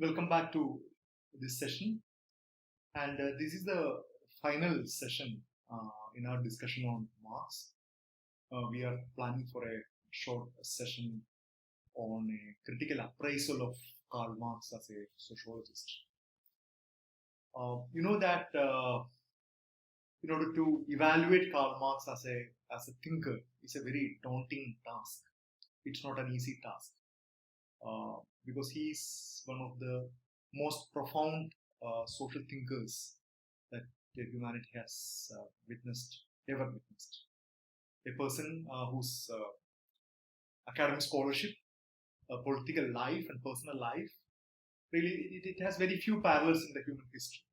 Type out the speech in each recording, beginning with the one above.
Welcome back to this session, and this is the final session in our discussion on Marx. We are planning for a short session on a critical appraisal of Karl Marx as a sociologist. You know that in order to evaluate Karl Marx as a thinker is a very daunting task. It's not an easy task. Because he is one of the most profound social thinkers that humanity has ever witnessed. A person whose academic scholarship, political life, and personal life really it has very few parallels in the human history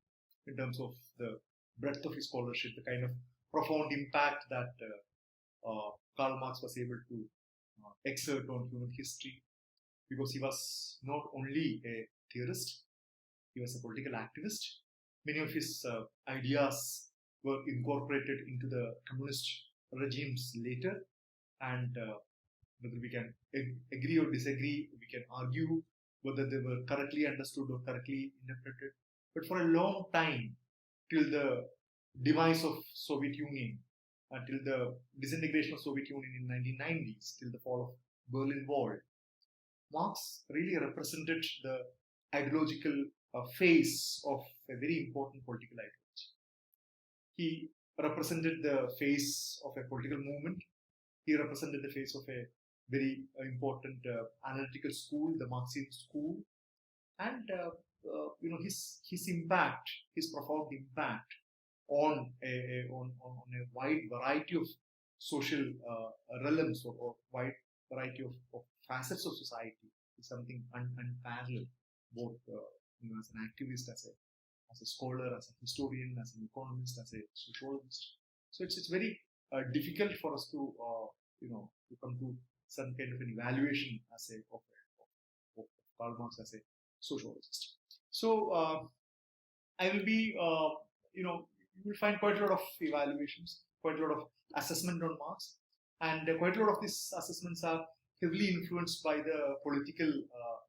in terms of the breadth of his scholarship, the kind of profound impact that Karl Marx was able to exert on human history. Because he was not only a theorist, he was a political activist. Many of his ideas were incorporated into the communist regimes later, and whether we can agree or disagree, we can argue whether they were correctly understood or correctly interpreted. But for a long time, till the demise of Soviet Union, until the disintegration of Soviet Union in 1990s, till the fall of Berlin Wall, Marx really represented the ideological face of a very important political ideology. He represented the face of a political movement. He represented the face of a very important analytical school, the Marxian school, and his impact, his profound impact on a wide variety of social realms or wide variety of facets of society is something unparalleled, both as an activist, as a scholar, as a historian, as an economist, as a sociologist. So it's very difficult for us to to come to some kind of an evaluation of Karl Marx as a sociologist. So I will be you will find quite a lot of evaluations, quite a lot of assessment on Marx, and quite a lot of these assessments are heavily influenced by the political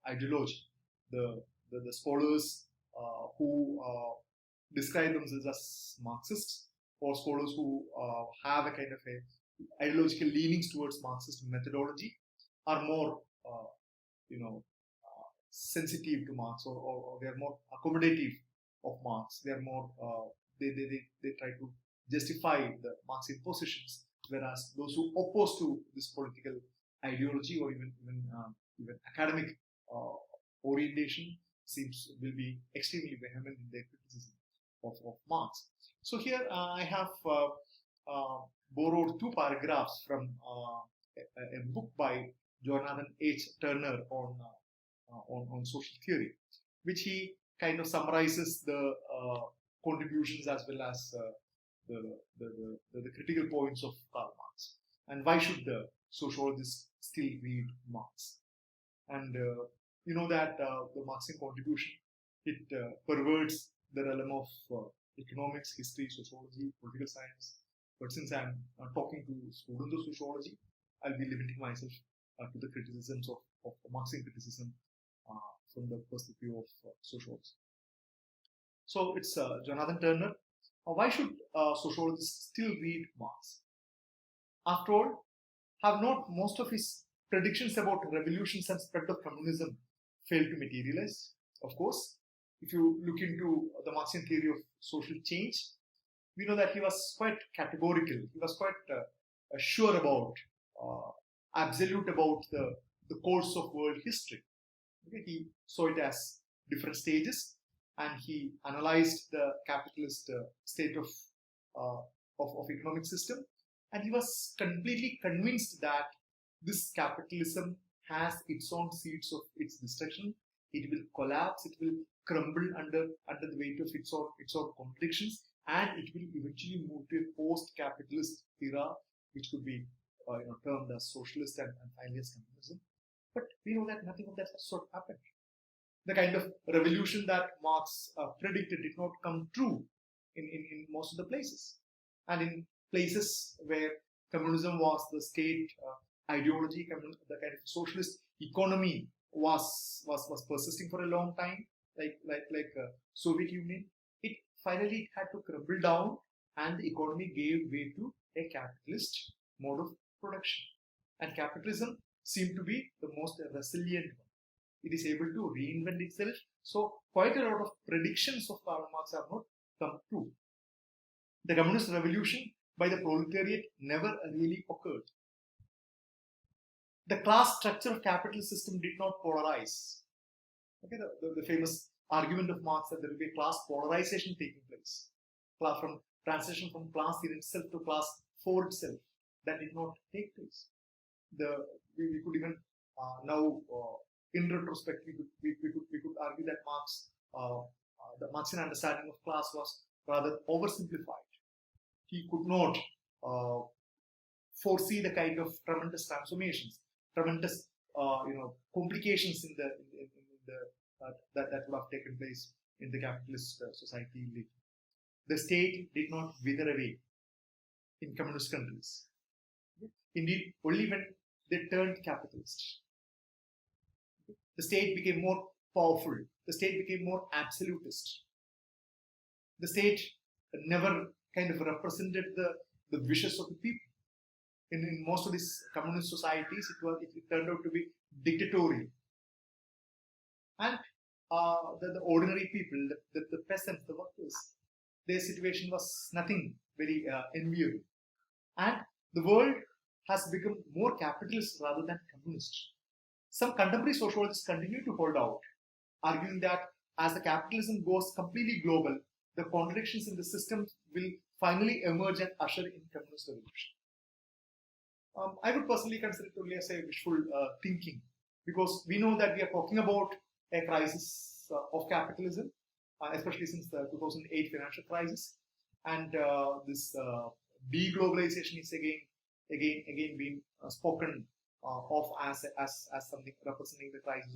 ideology. The scholars who describe themselves as Marxists, or scholars who have a kind of a ideological leanings towards Marxist methodology, are more sensitive to Marx, or they are more accommodative of Marx. They are more they try to justify the Marxian positions, whereas those who oppose to this political ideology or even academic orientation will be extremely vehement in their criticism of Marx. So here I have borrowed two paragraphs from a book by Jonathan H. Turner on social theory, which he kind of summarizes the contributions as well as the critical points of Karl Marx, and why should the sociologists still read Marx. And you know that the Marxian contribution, it perverts the realm of economics, history, sociology, political science. But since I'm talking to students of sociology, I'll be limiting myself to the criticisms of Marxian criticism from the perspective of sociology. So it's Jonathan Turner. Why should sociologists still read Marx? After all, have not most of his predictions about revolutions and spread of communism failed to materialize? Of course, if you look into the Marxian theory of social change, we know that he was quite categorical. He was quite sure about, absolute about the course of world history. Okay? He saw it as different stages, and he analyzed the capitalist state of economic system, and he was completely convinced that this capitalism has its own seeds of its destruction. It will collapse. It will crumble under the weight of its own contradictions, and it will eventually move to a post-capitalist era, which could be termed as socialist and finally as communism. But we know that nothing of that sort happened. The kind of revolution that Marx predicted did not come true in most of the places. And in places where communism was the state ideology, the kind of socialist economy was persisting for a long time, like Soviet Union, it finally had to crumble down, and the economy gave way to a capitalist mode of production. And capitalism seemed to be the most resilient one. It is able to reinvent itself. So quite a lot of predictions of Karl Marx have not come true. The communist revolution by the proletariat never really occurred. The class structure of capitalist system did not polarize. Okay, the famous argument of Marx that there will be a class polarization taking place. From transition from class in itself to class for itself, that did not take place. We could even now, in retrospect, we could argue that Marx, the Marxian understanding of class was rather oversimplified. He could not foresee the kind of tremendous transformations, tremendous complications in the that would have taken place in the capitalist society later. The state did not wither away in communist countries. Indeed, only when they turned capitalist, the state became more powerful. The state became more absolutist. The state never kind of represented the wishes of the people. In most of these communist societies, it turned out to be dictatorial. And the ordinary people, the peasants, the workers, their situation was nothing very enviable. And the world has become more capitalist rather than communist. Some contemporary sociologists continue to hold out, arguing that as the capitalism goes completely global, the contradictions in the system will finally emerge and usher in communist revolution. I would personally consider it only as a wishful thinking, because we know that we are talking about a crisis of capitalism, especially since the 2008 financial crisis, and this deglobalization is again being spoken of as something representing the crisis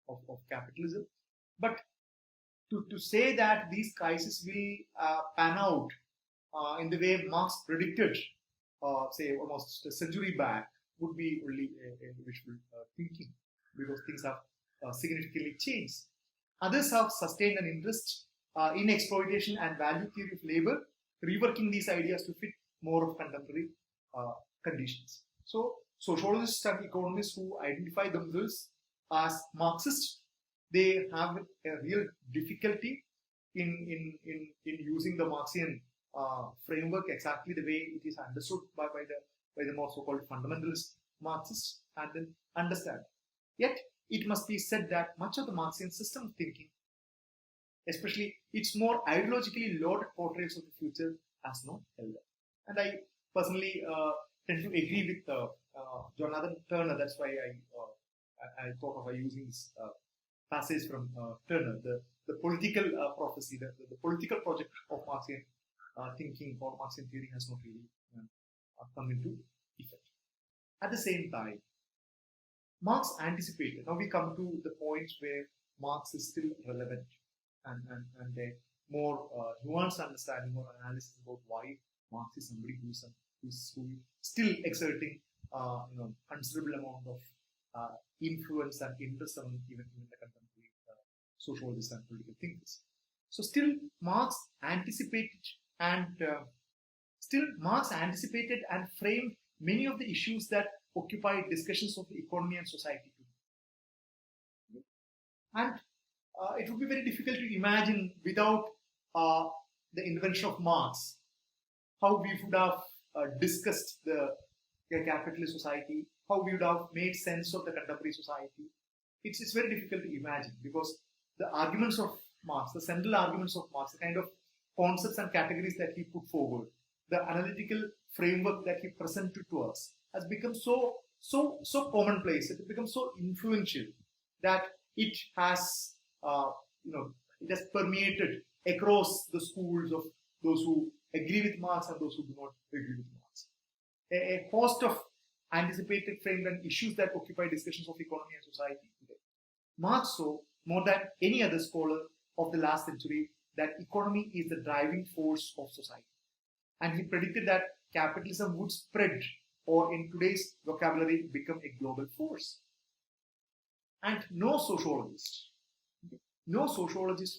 of capitalism. But to say that these crises will pan out in the way Marx predicted, say almost a century back, would be only a wishful thinking, because things have significantly changed. Others have sustained an interest in exploitation and value theory of labor, reworking these ideas to fit more of contemporary conditions. So sociologists and economists who identify themselves as Marxists, they have a real difficulty in using the Marxian framework exactly the way it is understood by the more so-called fundamentalist Marxists, and then understand. Yet it must be said that much of the Marxian system of thinking, especially its more ideologically loaded portraits of the future, has not held up. And I personally tend to agree with Jonathan Turner. That's why I thought of using this passage from Turner, the political prophecy, the political project of Marxian thinking or Marxian theory has not really come into effect. At the same time, Marx anticipated. Now we come to the point where Marx is still relevant, and a more nuanced understanding or analysis about why Marx is somebody who's still exerting considerable amount of influence and interest on even the contemporary sociologists and political thinkers. So still Marx anticipated and framed many of the issues that occupy discussions of the economy and society today. And it would be very difficult to imagine without the invention of Marx how we would have discussed the capitalist society, how we would have made sense of the contemporary society. It's very difficult to imagine, because the arguments of Marx, the central arguments of Marx, the kind of concepts and categories that he put forward, the analytical framework that he presented to us, has become so commonplace. It has become so influential that it has it has permeated across the schools of those who agree with Marx and those who do not agree with Marx. A host of anticipated framed and issues that occupy discussions of economy and society today. Marx saw, more than any other scholar of the last century, that economy is the driving force of society. And he predicted that capitalism would spread, or in today's vocabulary, become a global force. And no sociologist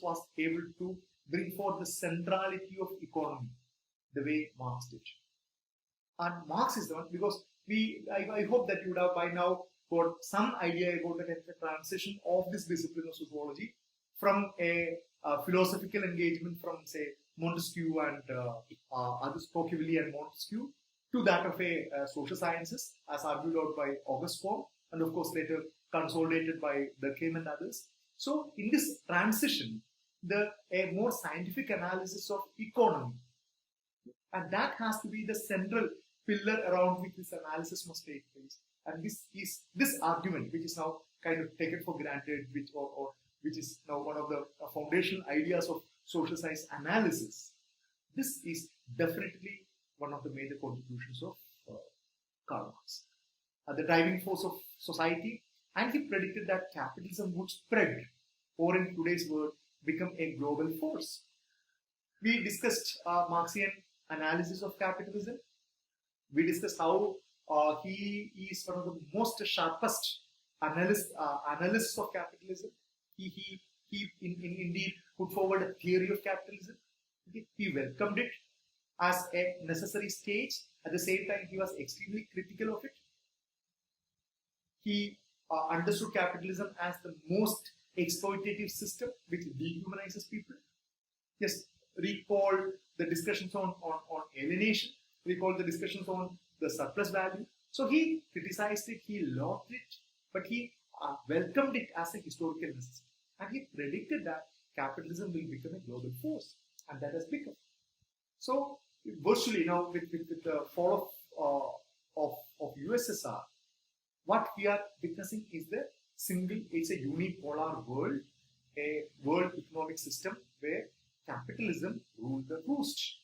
was able to bring forth the centrality of economy the way Marx did. And Marx is the one, because I hope that you would have by now got some idea about the transition of this discipline of sociology from a philosophical engagement from, say, Montesquieu and others, Tocqueville and Montesquieu, to that of a social sciences as argued out by Auguste Comte, and of course later consolidated by Durkheim and others. So in this transition, a more scientific analysis of economy, and that has to be the central pillar around which this analysis must take place. And this argument, which is now kind of taken for granted, which is now one of the foundational ideas of social science analysis, this is definitely one of the major contributions of Karl Marx. The driving force of society, and he predicted that capitalism would spread, or in today's word, become a global force. We discussed Marxian analysis of capitalism. We discussed how he is one of the most sharpest analysts of capitalism. He indeed put forward a theory of capitalism. He welcomed it as a necessary stage. At the same time, he was extremely critical of it. He understood capitalism as the most exploitative system which dehumanizes people. Just recall the discussions on alienation, recall the discussions on the surplus value. So he criticized it, he loathed it, but he welcomed it as a historical necessity. And he predicted that capitalism will become a global force, and that has become. So virtually now with the fall of USSR, what we are witnessing is it's a unipolar world, a world economic system where capitalism rules the roost.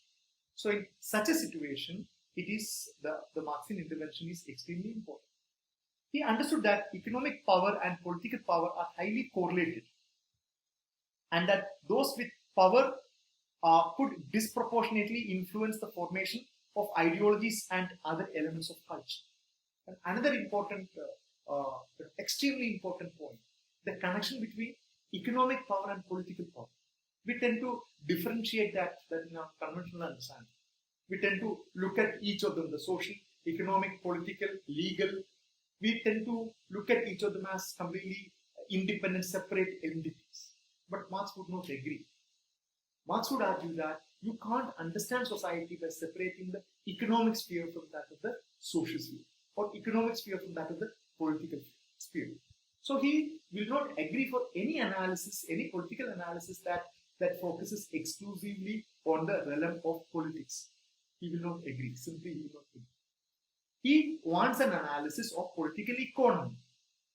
So in such a situation, it is the Marxian intervention is extremely important. He understood that economic power and political power are highly correlated, and that those with power could disproportionately influence the formation of ideologies and other elements of culture. And another important, extremely important point, the connection between economic power and political power. We tend to differentiate that in our conventional understanding. We tend to look at each of them, the social, economic, political, legal. We tend to look at each of them as completely independent, separate entities. But Marx would not agree. Marx would argue that you can't understand society by separating the economic sphere from that of the social sphere, or economic sphere from that of the political sphere. So he will not agree for any analysis, any political analysis that focuses exclusively on the realm of politics. He will not agree, simply he will not agree. He wants an analysis of political economy.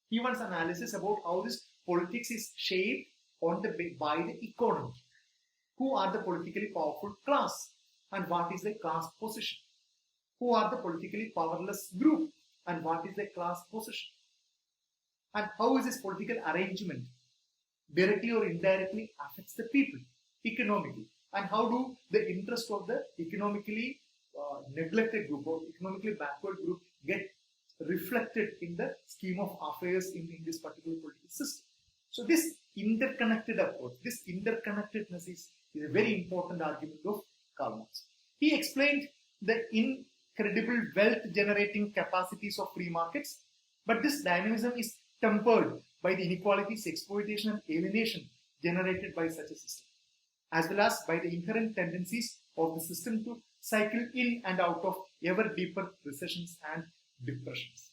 He wants analysis about how this politics is shaped by the economy. Who are the politically powerful class, and what is the class position? Who are the politically powerless group, and what is the class position? And how is this political arrangement directly or indirectly affects the people economically? And how do the interests of the economically neglected group or economically backward group get reflected in the scheme of affairs in this particular political system? So this interconnected approach, this interconnectedness is a very important argument of Karl Marx. He explained the incredible wealth generating capacities of free markets, but this dynamism is tempered by the inequalities, exploitation and alienation generated by such a system, as well as by the inherent tendencies of the system to cycle in and out of ever deeper recessions and depressions.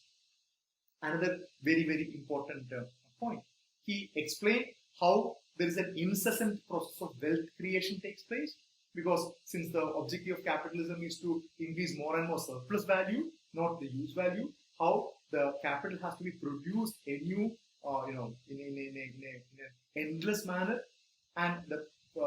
Another very, very important point. He explained how there is an incessant process of wealth creation takes place, because since the objective of capitalism is to increase more and more surplus value, not the use value, how the capital has to be produced anew, in an endless manner, and the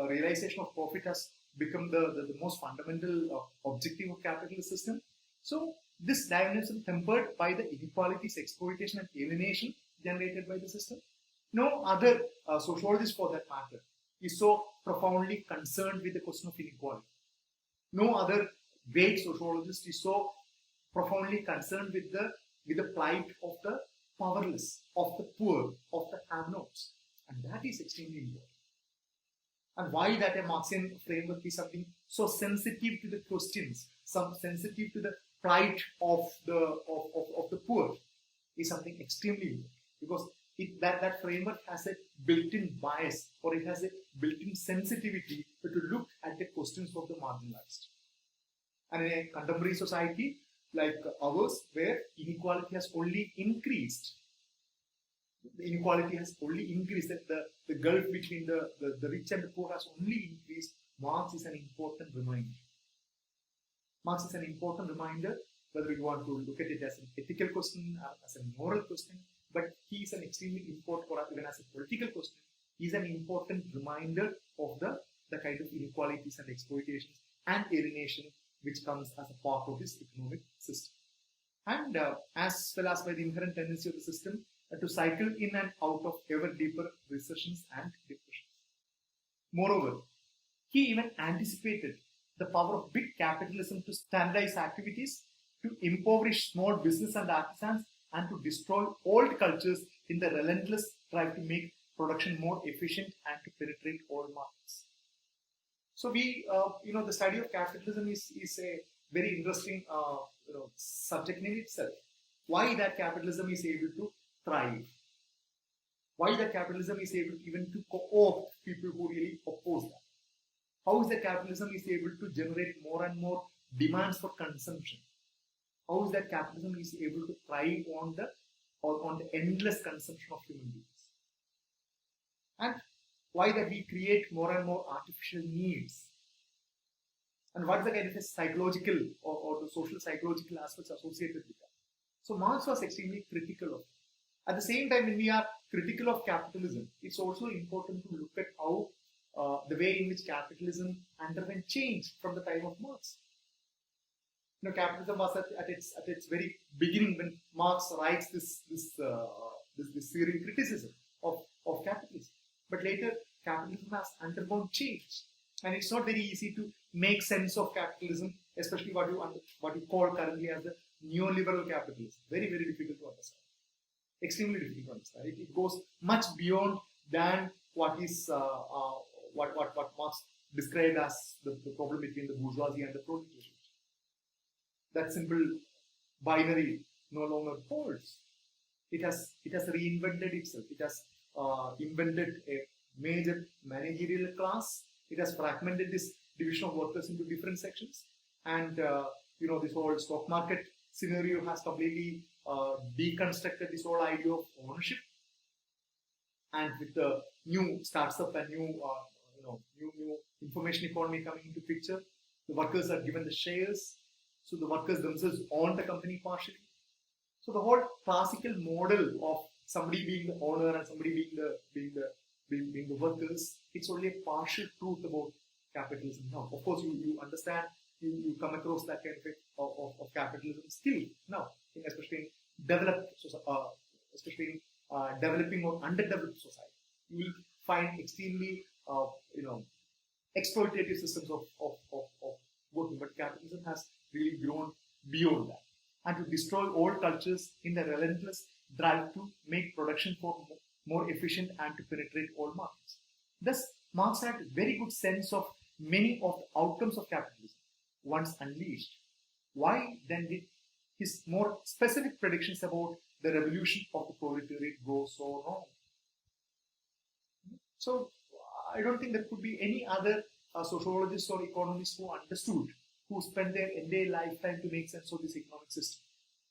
realization of profit has become the most fundamental objective of capitalist system. So this dynamism tempered by the inequalities, exploitation and alienation generated by the system. No other sociologist for that matter is so profoundly concerned with the question of inequality. No other great sociologist is so profoundly concerned with the plight of the powerless, of the poor, of the have-nots. And that is extremely important. And why that a Marxian framework is something so sensitive to the questions, some sensitive to the plight of the poor, is something extremely important. Because that framework has a built-in bias, or it has a built-in sensitivity to look at the questions of the marginalized. And in a contemporary society like ours, where inequality has only increased, the inequality has only increased, the gulf between the rich and the poor has only increased, Marx is an important reminder. Marx is an important reminder, whether you want to look at it as an ethical question, as a moral question, but he is an extremely important, or even as a political question, he is an important reminder of the kind of inequalities and exploitations and alienation which comes as a part of this economic system. And as well as by the inherent tendency of the system to cycle in and out of ever deeper recessions and depressions. Moreover, he even anticipated the power of big capitalism to standardize activities, to impoverish small business and artisans, and to destroy old cultures in the relentless drive to make production more efficient and to penetrate all markets. So the study of capitalism is a very interesting subject in itself. Why that capitalism is able to thrive? Why that capitalism is able even to co-opt people who really oppose that? How is that capitalism is able to generate more and more demands for consumption? How is that capitalism is able to thrive on the endless consumption of human beings? And why that we create more and more artificial needs? And what is the kind of a psychological or the social psychological aspects associated with that? So Marx was extremely critical of it. At the same time, when we are critical of capitalism, it's also important to look at how the way in which capitalism underwent change from the time of Marx. Capitalism was at its very beginning when Marx writes this theory criticism of capitalism. But later, capitalism has undergone change, and it's not very easy to make sense of capitalism, especially what you call currently as the neoliberal capitalism. Very, very difficult to understand. Extremely difficult to understand. It goes much beyond than what is what Marx described as the problem between the bourgeoisie and the proletariat. That simple binary no longer holds. It has reinvented itself. It has invented a major managerial class. It has fragmented this division of workers into different sections, and this whole stock market scenario has completely deconstructed this whole idea of ownership. And with the new startup and new information economy coming into picture, the workers are given the shares. So the workers themselves own the company partially. So the whole classical model of somebody being the owner and somebody being the workers, it's only a partial truth about capitalism now. Of course, you understand, you come across that kind of capitalism still now, especially in developing or underdeveloped society. You will find extremely exploitative systems of working, but capitalism has really grown beyond that, and to destroy all cultures in the relentless drive to make production more efficient and to penetrate all markets. Thus, Marx had a very good sense of many of the outcomes of capitalism once unleashed. Why then did his more specific predictions about the revolution of the proletariat go so wrong? So, I don't think there could be any other sociologists or economists who understood, who spent their entire lifetime to make sense of this economic system.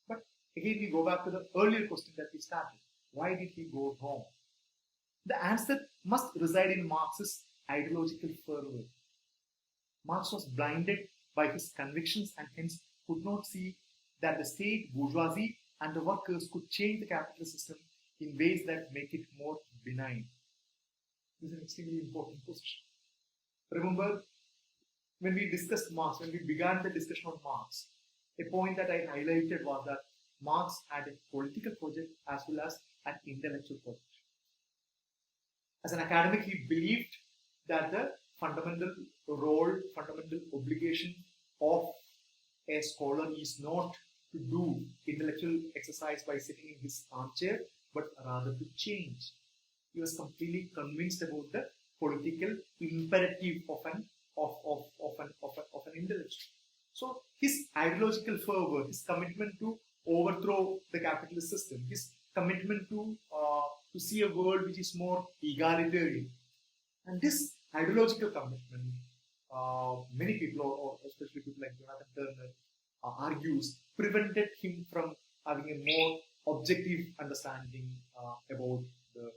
But again, we go back to the earlier question that we started. Why did he go wrong? The answer must reside in Marx's ideological fervor. Marx was blinded by his convictions and hence could not see that the state, bourgeoisie, and the workers could change the capitalist system in ways that make it more benign. This is an extremely important position. Remember, when we discussed Marx, when we began the discussion on Marx, a point that I highlighted was that Marx had a political project as well as an intellectual project. As an academic, he believed that the fundamental role, fundamental obligation of a scholar is not to do intellectual exercise by sitting in his armchair, but rather to change. He was completely convinced about the political imperative of an intellectual. So his ideological fervor, his commitment to overthrow the capitalist system, his commitment to see a world which is more egalitarian, and this ideological commitment, many people, or especially people like Jonathan Turner, argues prevented him from having a more objective understanding about the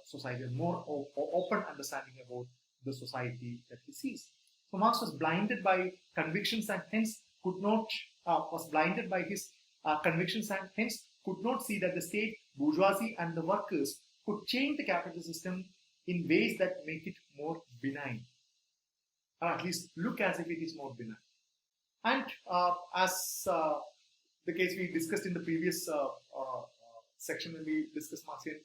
society, a more open understanding about the society that he sees. So Marx was blinded by convictions and hence could not could not see that the state, bourgeoisie, and the workers could change the capitalist system in ways that make it more benign, or at least look as if it is more benign. And as the case we discussed in the previous section when we discussed Marxian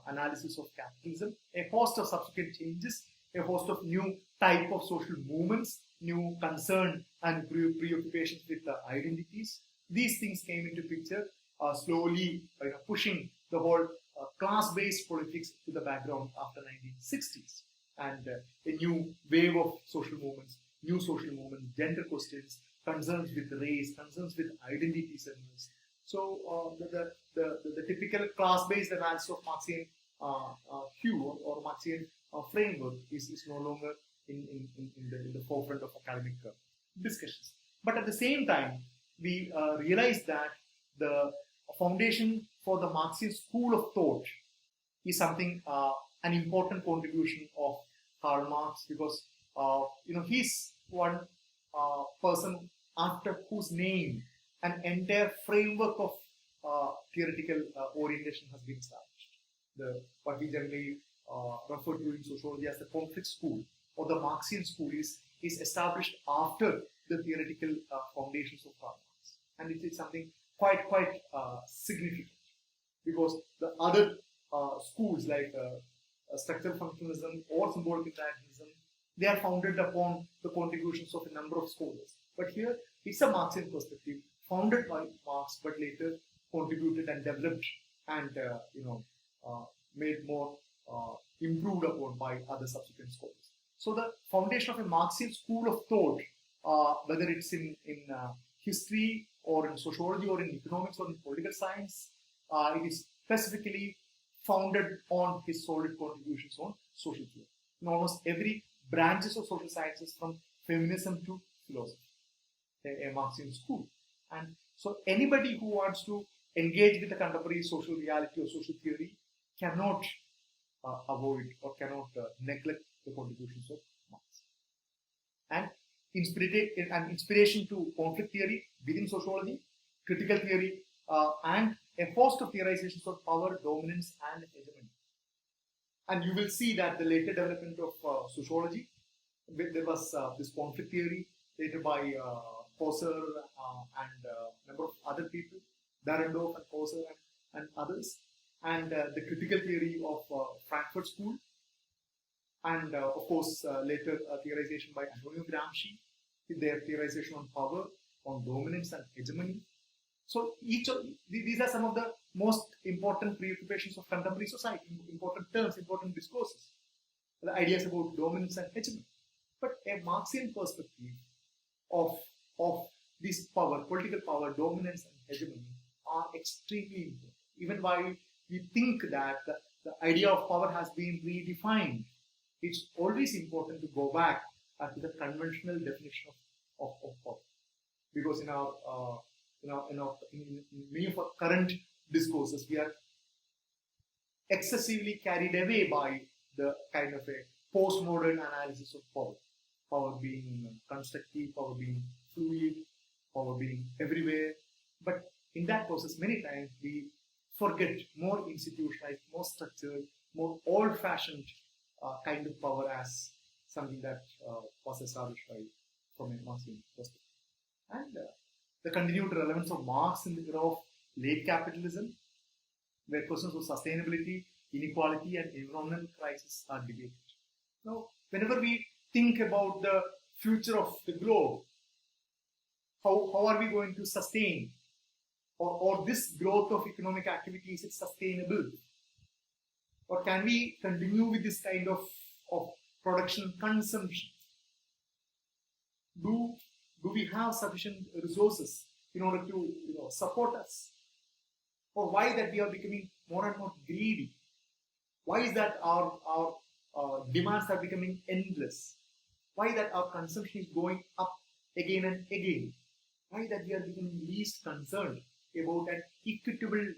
analysis of capitalism, a host of subsequent changes, a host of new type of social movements, new concern and preoccupations with identities. These things came into picture, slowly pushing the whole class-based politics to the background after 1960s. And a new wave of social movements, gender questions, concerns with race, concerns with identity centers. So the typical class-based analysis of Marxian hue or Marxian framework is no longer in the forefront of academic discussions. But at the same time, we realize that the foundation for the Marxian school of thought is something, an important contribution of Karl Marx, because he's one person after whose name an entire framework of theoretical orientation has been established. What we generally refer to in sociology as the conflict school or the Marxian school is established after the theoretical foundations of Karl Marx, and it is something quite significant, because the other schools like structural functionalism or symbolic interactionism, they are founded upon the contributions of a number of scholars. But here it's a Marxian perspective founded by Marx, but later contributed and developed and made more improved upon by other subsequent scholars. So the foundation of a Marxian school of thought, whether it's in history or in sociology or in economics or in political science, it is specifically founded on his solid contributions on social theory. In almost every branches of social sciences, from feminism to philosophy, a Marxian school. And so anybody who wants to engage with the contemporary social reality or social theory cannot avoid or cannot neglect the contributions of Marx. And inspiration to conflict theory within sociology, critical theory, and a host of theorizations of power, dominance, and hegemony. And you will see that the later development of sociology, there was this conflict theory later by Husserl and a number of other people, Dahrendorf and Husserl and others, and the critical theory of Frankfurt School, and of course later theorization by Antonio Gramsci, with their theorization on power, on dominance and hegemony. So each of these are some of the most important preoccupations of contemporary society, important terms, important discourses, the ideas about dominance and hegemony. But a Marxian perspective of this power, political power, dominance and hegemony are extremely important. Even while we think that the idea of power has been redefined, it's always important to go back to the conventional definition of power. Because in many of our current discourses, we are excessively carried away by the kind of a postmodern analysis of power. Power being constructive, power being fluid, power being everywhere. But in that process, many times we forget more institutionalized, more structured, more old-fashioned kind of power as something that was established from a Marxian perspective. And the continued relevance of Marx in the era of late capitalism, where questions of sustainability, inequality, and environmental crisis are debated. Now, whenever we think about the future of the globe, How are we going to sustain, or this growth of economic activity, is it sustainable? Or can we continue with this kind of production consumption? Do we have sufficient resources in order to support us? Or why that we are becoming more and more greedy? Why is that our demands are becoming endless? Why that our consumption is going up again and again? Why that we are becoming least concerned about an equitable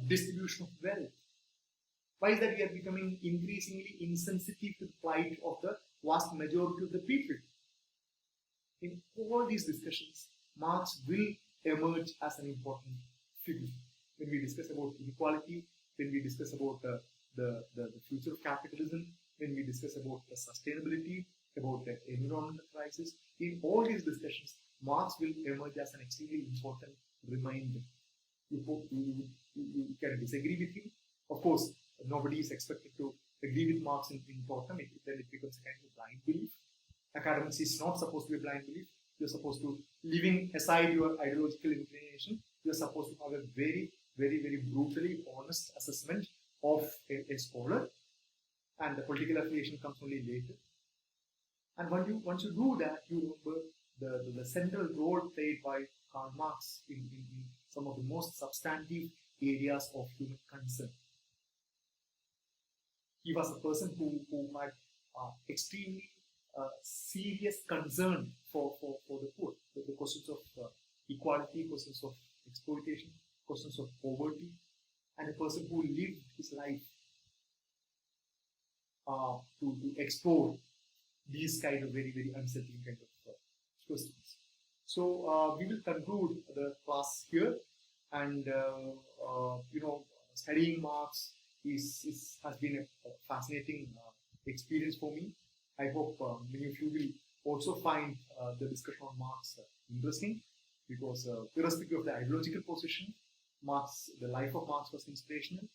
distribution of wealth? Why is that we are becoming increasingly insensitive to the plight of the vast majority of the people? In all these discussions, Marx will emerge as an important figure. When we discuss about inequality, when we discuss about the future of capitalism, when we discuss about the sustainability, about the environmental crisis, in all these discussions, Marx will emerge as an extremely important reminder. You can disagree with him. Of course, nobody is expected to agree with Marx in total. Then it becomes a kind of blind belief. Academics is not supposed to be a blind belief. You're supposed to, leaving aside your ideological inclination, you're supposed to have a very, very, very brutally honest assessment of a scholar, and the political affiliation comes only later. And once you do that, you remember the central role played by Karl Marx in some of the most substantive areas of human concern. He was a person who had extremely serious concern for the poor, the questions of equality, questions of exploitation, questions of poverty, and a person who lived his life to explore these kind of very, very unsettling kind of questions. So we will conclude the class here, and studying Marx has been a fascinating experience for me. I hope many of you will also find the discussion on Marx interesting, because irrespective of the ideological position, the life of Marx was inspirational.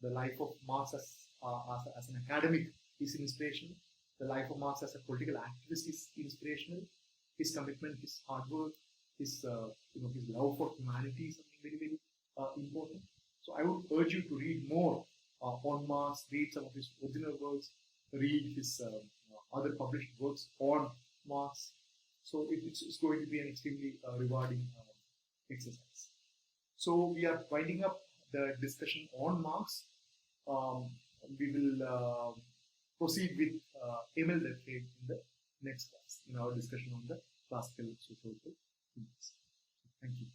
The life of Marx as an academic is inspirational. The life of Marx as a political activist is inspirational. His commitment, his hard work, his love for humanity is something very, very important. So I would urge you to read more on Marx, read some of his original works, read his other published works on Marx. So it's going to be an extremely rewarding exercise. So we are winding up the discussion on Marx. We will proceed with Emil in the next class, in our discussion on the classical sociological themes. Thank you.